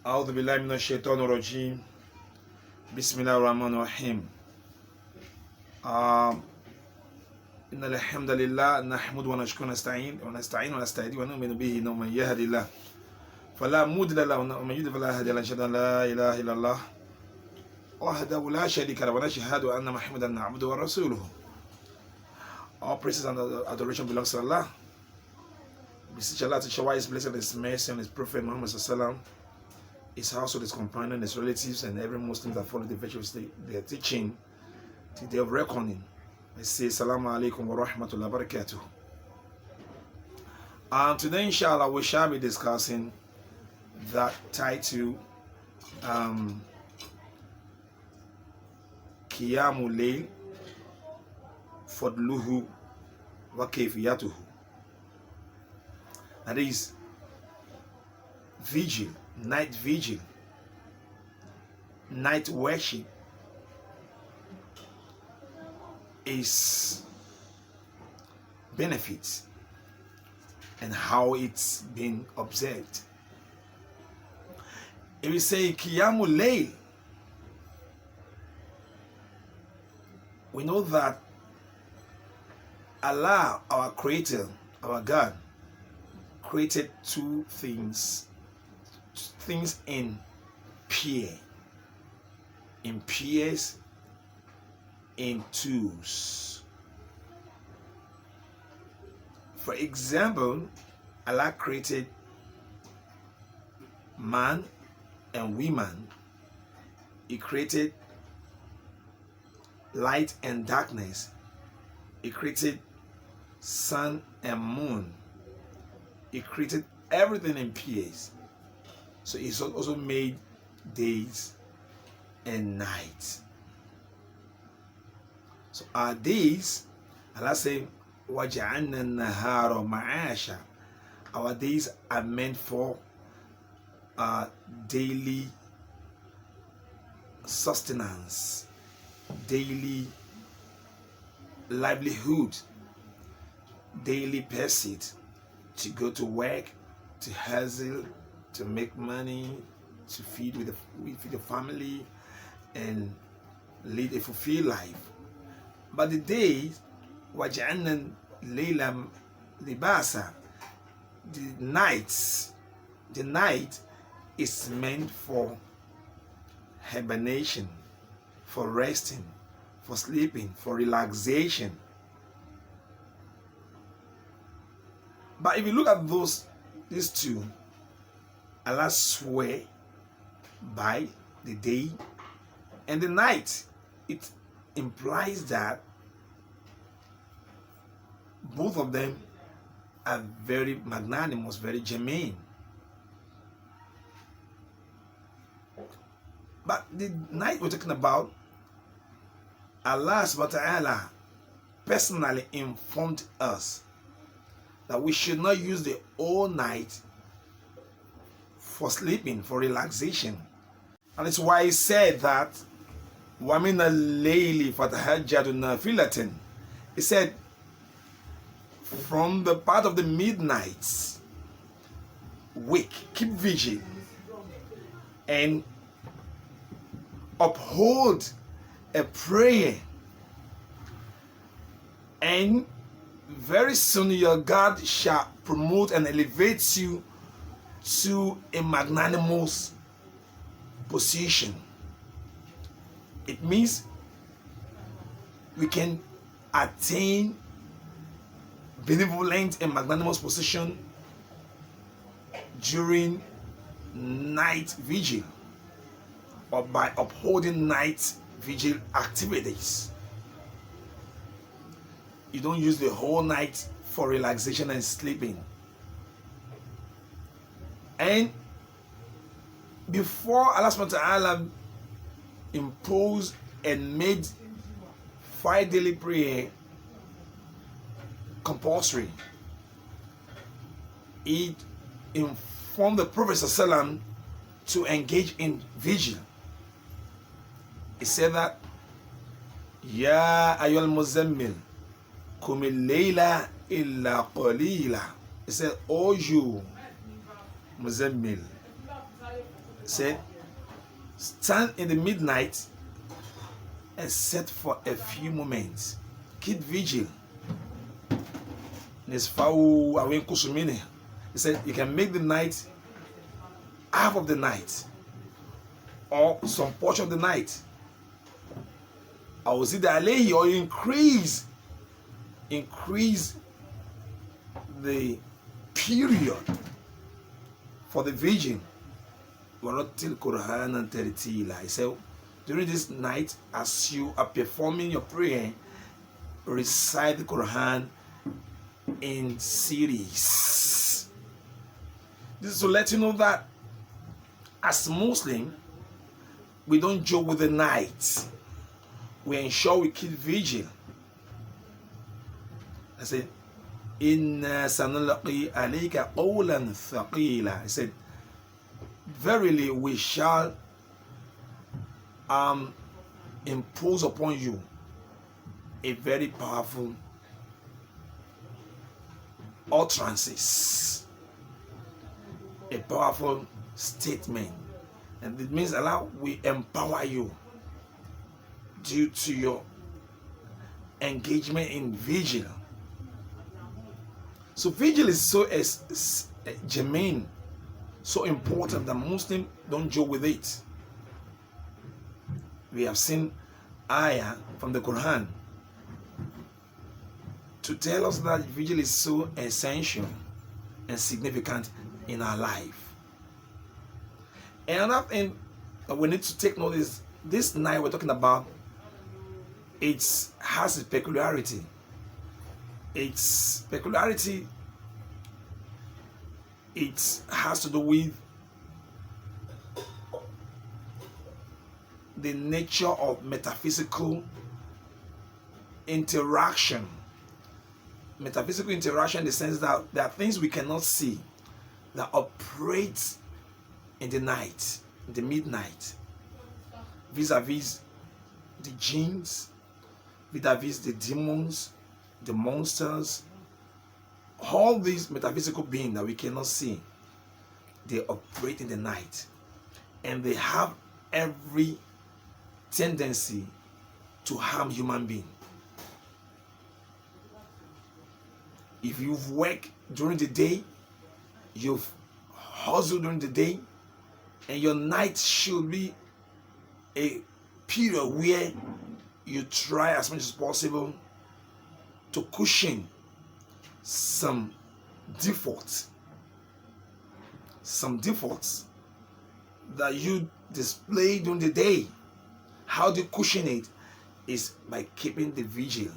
أعوذ بالله من الشيطان الرجيم بسم الله الرحمن الرحيم إن الحمد لله نحمد ونشكر ونستعين ونستهدي ونؤمن به ومن يهد الله فلا مضل له ومن يضلل فلا هادي له أشهد أن لا إله إلا الله وحده لا شريك له ونشهد أن محمدا عبده ورسوله. All praises and adoration belongs to Allah. Beseech Allah to shower His blessing and His mercy on His Prophet Muhammad sallallahu, his household, his companion, his relatives, and every Muslim that follow the virtues they are teaching till the day of reckoning. I say Assalamu alaikum wa rahmatullahi wa barakatuh. And today, inshallah, we shall be discussing that title, KIYAAMU LAYL Fadluhu wa KIYAATUhu. That is vigil, night vigil, night worship is benefits and how it's been observed. If we say KIYAAMU LAYL, we know that Allah, our creator, our God, created two things in pairs, in twos. For example, Allah created man and woman. He created light and darkness. He created sun and moon. He created everything in pairs. So He's also made days and nights. So our days, Allah said, وَجَعَلْنَا النَّهَارَ مَعَاشًا. Our days are meant for daily sustenance, daily livelihood, daily pursuit, to go to work, to hustle, to make money, to feed the family, and lead a fulfilled life. But the days, وَجَعَلْنَا اللَّيْلَ لِبَاسًا, the night is meant for hibernation, for resting, for sleeping, for relaxation. But if you look at these two, Allah swear by the day and the night. It implies that both of them are very magnanimous, very germane. But the night we're talking about, Allah subhanahu wa ta'ala personally informed us that we should not use the whole night for sleeping, for relaxation. And it's why He said that وَمِنَ اللَّيْلِ فَتَهَجَّدُ نَافِلَةً. He said, from the part of the midnight, wake, keep vigil, and uphold a prayer, and very soon your God shall promote and elevate you to a magnanimous position. It means we can attain benevolent and magnanimous position during night vigil, or by upholding night vigil activities. You don't use the whole night for relaxation and sleeping. And before Allah subhanahu wa ta'ala imposed and made 5 daily prayer compulsory, He informed the Prophet ﷺ to engage in vigil. He said that, Ya ayyuhal muzammil qumil layla illa qalila. He said, O you Muzammil, said, stand in the midnight except for a few moments. Keep vigil. He said you can make the night half of the night or some portion of the night. I will see the LAYL or increase the period for the vigil. He said, during this night, as you are performing your prayer, recite the Quran in series. This is to let you know that as Muslim, we don't joke with the night. We ensure we keep vigil. I said, Inna sanulaqi alayka qawlan thaqila. I said, verily we shall impose upon you a very powerful utterances, a powerful statement. And it means Allah will empower you due to your engagement in vigil. So vigil is so germane, so important that Muslims don't joke with it. We have seen ayah from the Quran to tell us that vigil is so essential and significant in our life. Another thing that we need to take note is this night we're talking about, it has its peculiarity. Its peculiarity, it has to do with the nature of metaphysical interaction. Metaphysical interaction in the sense that there are things we cannot see that operate in the night, in the midnight, vis-a-vis the jinns, vis-a-vis the demons, the monsters, all these metaphysical beings that we cannot see, they operate in the night, and they have every tendency to harm human beings. If you've worked during the day, you've hustled during the day, and your night should be a period where you try as much as possible to cushion some defaults that you display during the day. How do you cushion it? Is by keeping the vigil,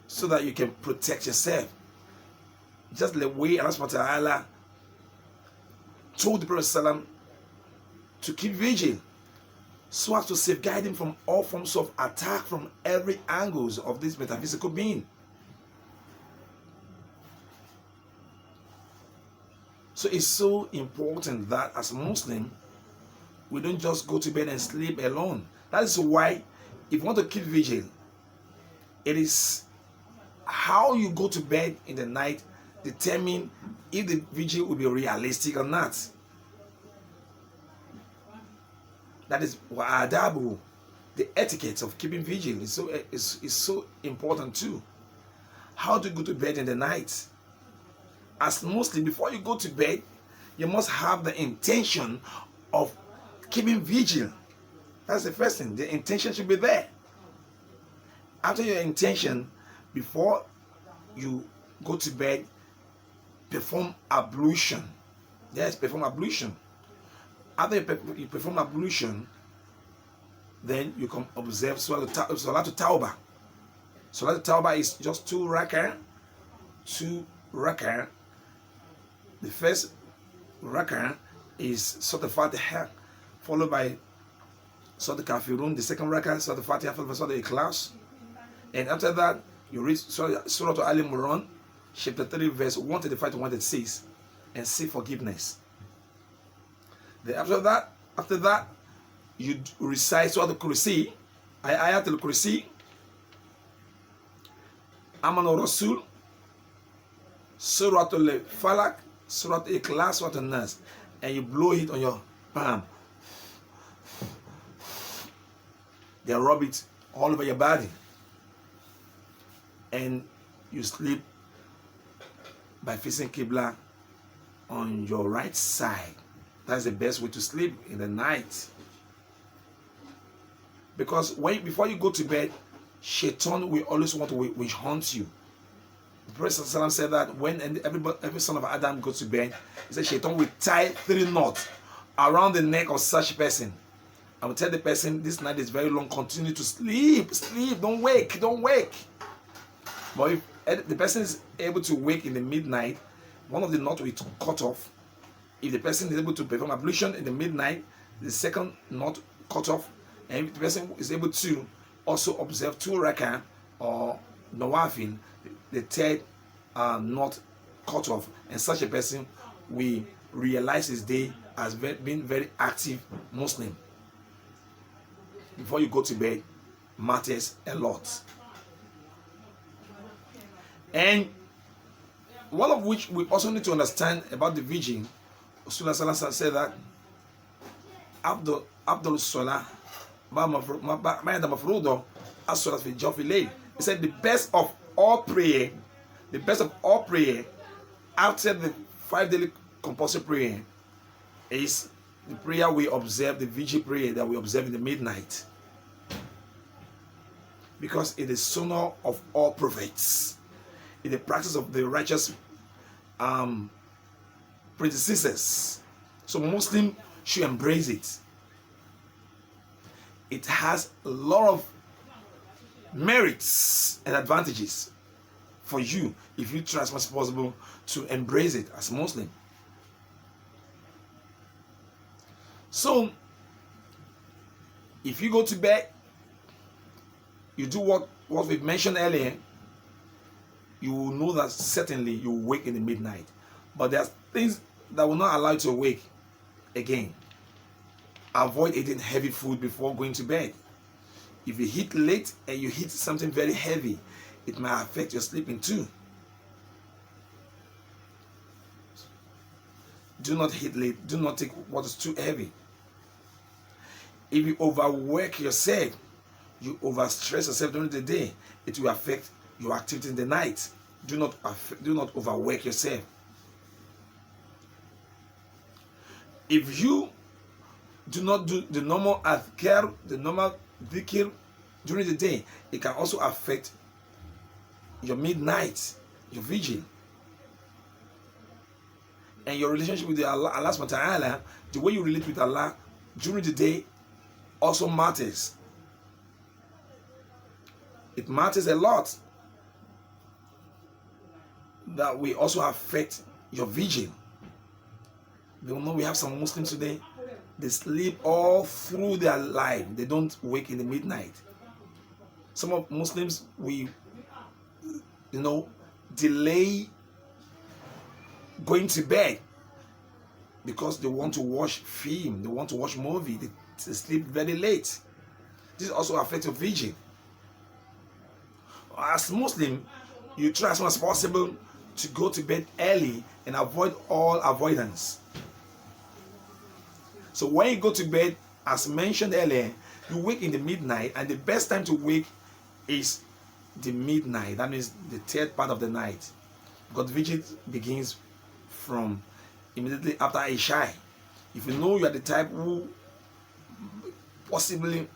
so that you can protect yourself. Just the way Allah told the Prophet ﷺ to keep vigil, so as to safeguard him from all forms of attack from every angles of this metaphysical being. So it's so important that as a Muslim, we don't just go to bed and sleep alone. That is why, if you want to keep vigil, it is how you go to bed in the night determine if the vigil will be realistic or not. That is wa'adabu, the etiquette of keeping vigil is so important too. How to go to bed in the night. As Muslim, before you go to bed, you must have the intention of keeping vigil. That's the first thing. The intention should be there. After your intention, before you go to bed, perform ablution. Yes, perform ablution. After you perform ablution, then you can observe Salatul Tawbah. Salatul Tawbah is just 2 rak'ah. The first rak'ah is Surah Al-Fatiha, followed by Surah Al-Kafirun. The second rak'ah, Surah Al-Fatiha, followed by Surah Al-Ikhlas. And after that, you read Surah Al-Imran, chapter 3, verse 135 to 136, and seek forgiveness. Then after that, you recite Surah Al-Kursi, Ayat Al-Kursi, Amanu Rasul, Surah Al-Falak, Surah Al-Ikhlas, Surah Al-Nas. and you blow it on your palm. They rub it all over your body, and you sleep by facing Qibla on your right side. That's the best way to sleep in the night. Because before you go to bed, Shaitan will always want to haunt you. The Prophet ﷺ said that when every son of Adam goes to bed, he said Shaitan will tie 3 knots around the neck of such person. I will tell the person, this night is very long, continue to sleep, don't wake. But if the person is able to wake in the midnight, one of the knots will cut off. If the person is able to perform ablution in the midnight, the second knot cut off. And if the person is able to also observe 2 rak'ah or nawafil, the third knot cut off, and such a person will realize his day as being very active Muslim. Before you go to bed matters a lot. And one of which we also need to understand about the Vigil, Rasulullah said that Abdul Salah mafrudo as-salat fi jawfi al-layl. He said the best of all prayer after the 5 daily compulsory prayer is the prayer we observe, the Vigil prayer that we observe in the midnight. Because it is sunnah of all prophets. It is the practice of the righteous predecessors. So Muslims should embrace it. It has a lot of merits and advantages for you if you try as much as possible to embrace it as a Muslim. So if you go to bed, you do what we've mentioned earlier, you will know that certainly you will wake in the midnight. But there are things that will not allow you to wake again. Avoid eating heavy food before going to bed. If you eat late and you eat something very heavy, it might affect your sleeping too. Do not eat late. Do not take what is too heavy. If you overwork yourself, you overstress yourself during the day, it will affect your activity in the night. Do not overwork yourself. If you do not do the normal adhkar, the normal dhikr during the day, it can also affect your midnight, your vigil. And your relationship with Allah subhanahu wa ta'ala, the way you relate with Allah during the day also matters. It matters a lot. That will also affect your vigil. You know, we have some Muslims today, they sleep all through their life. They don't wake in the midnight. Some of Muslims, we delay going to bed because they want to watch film, they want to watch movie, they sleep very late. This also affects your vigil. As Muslim, you try as much as possible to go to bed early and avoid all avoidance. So when you go to bed, as mentioned earlier, you wake in the midnight, and the best time to wake is the midnight. That means the 3rd part of the night. Because vigil begins from immediately after Isha. If you know you are the type who possibly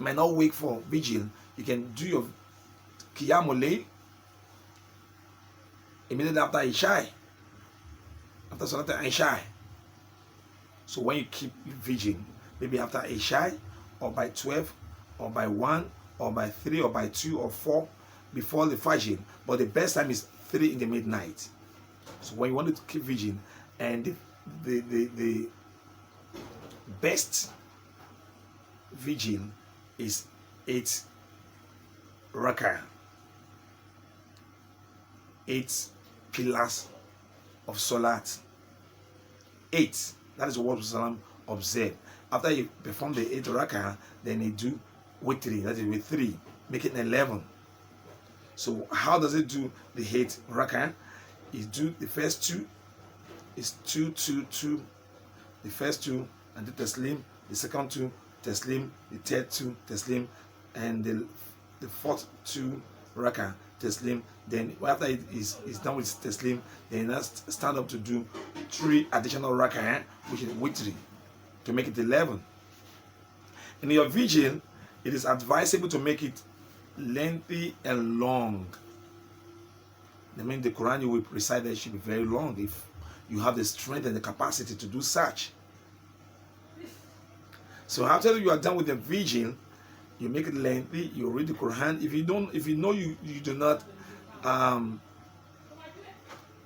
might not wake for vigil, you can do your KIYAAMU immediately after Isha, after Salat Isha. So when you keep vigil, maybe after Isha, or by 12, or by 1, or by 3, or by 2, or 4, before the Fajr. But the best time is 3 in the midnight. So when you want to keep vigil, and the best vigil is 8 rak'ah, 8 pillars of Salat. 8. That is what Salam observed. After you perform the 8 rak'ah, then you do witri, that is with 3, make it 11. So how does it do the 8 rak'ah? You do the first 2 is 2, 2, 2, The first two and do taslim, the second two taslim, the third two taslim, and the fourth two rakah taslim. Then after it is done with taslim, then you stand up to do 3 additional rakah, which is witri, to make it 11. In your vigil, it is advisable to make it lengthy and long. I mean, the Quran you will recite that should be very long if you have the strength and the capacity to do such. So after you are done with the vigil, you make it lengthy. You read the Quran. If you know you do not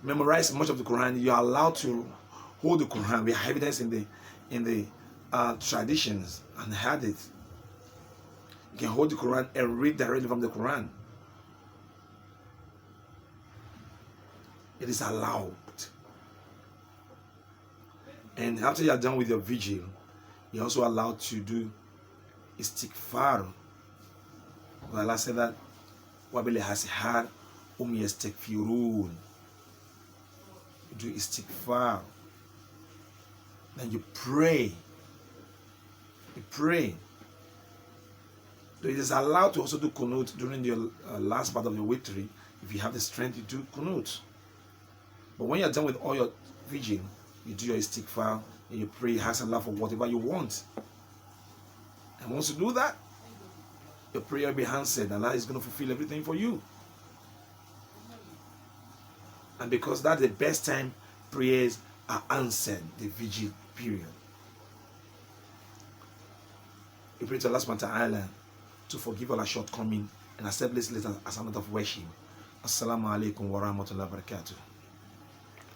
memorize much of the Quran, you are allowed to hold the Quran. We have evidence in the traditions and hadith. You can hold the Quran and read directly from the Quran. It is allowed. And after you are done with your vigil, you're also allowed to do istighfar. Allah said that وَبِالْأَسْحَارِ هُمْ يَسْتَغْفِرُونَ. You do istighfar. Then you pray. You pray. So it is allowed to also do kunut during your last part of your witri. If you have the strength, you do kunut. But when you're done with all your vigil, you do your istighfar and you pray, ask Allah for whatever you want. And once you do that, your prayer will be answered. Allah is going to fulfill everything for you. And because that's the best time prayers are answered, the vigil period. We pray to Allah subhanahu wa ta'ala to forgive all our shortcomings and accept this letter as an act of worship. Assalamu alaikum wa rahmatullahi wa barakatuh.